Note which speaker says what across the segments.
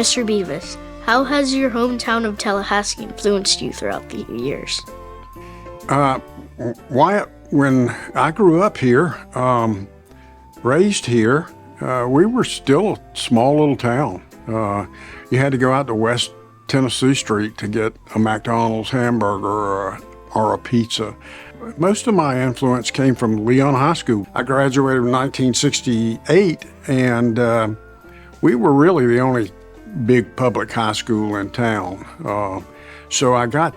Speaker 1: Mr. Beavis, how has your hometown of Tallahassee influenced you throughout the years?
Speaker 2: Wyatt, when I grew up here, raised here, we were still a small little town. You had to go out to West Tennessee Street to get a McDonald's hamburger or a pizza. Most of my influence came from Leon High School. I graduated in 1968, and we were really the only big public high school in town. So I got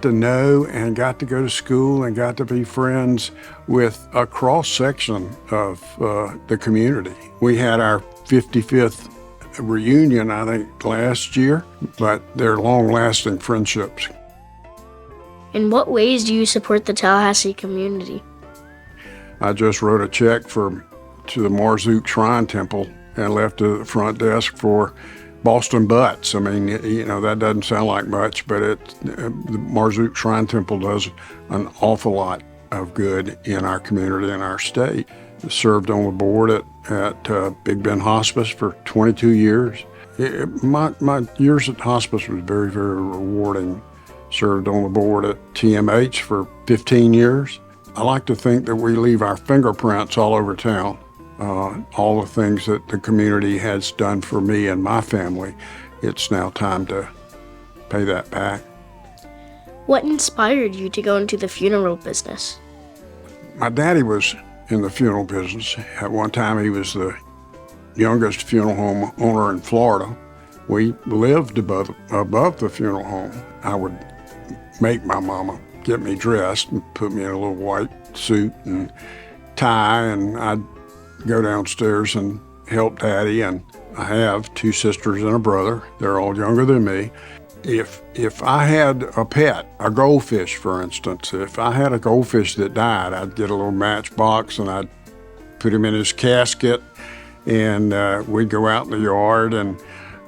Speaker 2: to know and got to go to school and got to be friends with a cross-section of the community. We had our 55th reunion, I think, last year, but they're long-lasting friendships.
Speaker 1: In what ways do you support the Tallahassee community?
Speaker 2: I just wrote a check to the Marzook Shrine Temple and left it at the front desk for Boston Butts. I mean, you know, that doesn't sound like much, but the Marzook Shrine Temple does an awful lot of good in our community and our state. I served on the board at Big Bend Hospice for 22 years. My years at hospice was very, very rewarding. Served on the board at TMH for 15 years. I like to think that we leave our fingerprints all over town. All the things that the community has done for me and my family, it's now time to pay that back.
Speaker 1: What inspired you to go into the funeral business?
Speaker 2: My daddy was in the funeral business. At one time, he was the youngest funeral home owner in Florida. We lived above the funeral home. I would make my mama get me dressed and put me in a little white suit and tie, and I'd go downstairs and help Daddy. And I have two sisters and a brother. They're all younger than me. If I had a pet, a goldfish, for instance, if I had a goldfish that died, I'd get a little matchbox and I'd put him in his casket, and we'd go out in the yard, and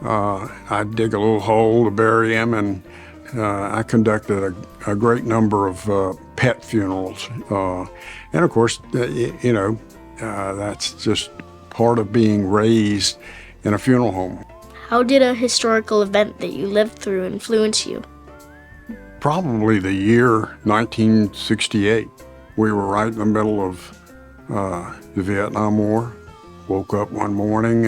Speaker 2: I'd dig a little hole to bury him, and I conducted a great number of pet funerals. And of course, that's just part of being raised in a funeral home.
Speaker 1: How did a historical event that you lived through influence you?
Speaker 2: Probably the year 1968. We were right in the middle of the Vietnam War. Woke up one morning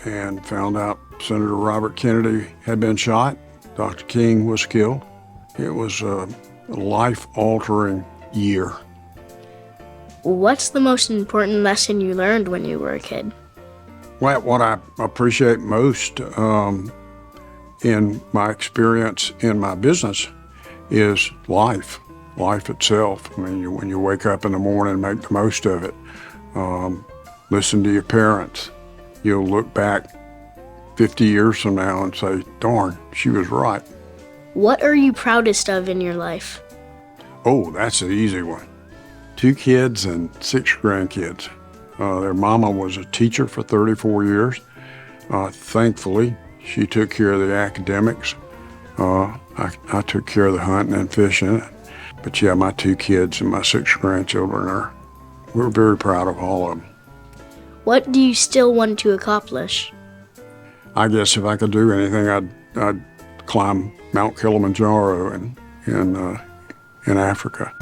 Speaker 2: and found out Senator Robert Kennedy had been shot. Dr. King was killed. It was a life-altering year.
Speaker 1: What's the most important lesson you learned when you were a kid?
Speaker 2: Well, what I appreciate most in my experience in my business is life itself. I mean, when you wake up in the morning, make the most of it. Listen to your parents. You'll look back 50 years from now and say, darn, she was right.
Speaker 1: What are you proudest of in your life?
Speaker 2: Oh, that's the easy one. 2 kids and 6 grandkids. Their mama was a teacher for 34 years. Thankfully, she took care of the academics. I took care of the hunting and fishing. But yeah, my 2 kids and my 6 grandchildren we're very proud of all of them.
Speaker 1: What do you still want to accomplish?
Speaker 2: I guess if I could do anything, I'd climb Mount Kilimanjaro in Africa.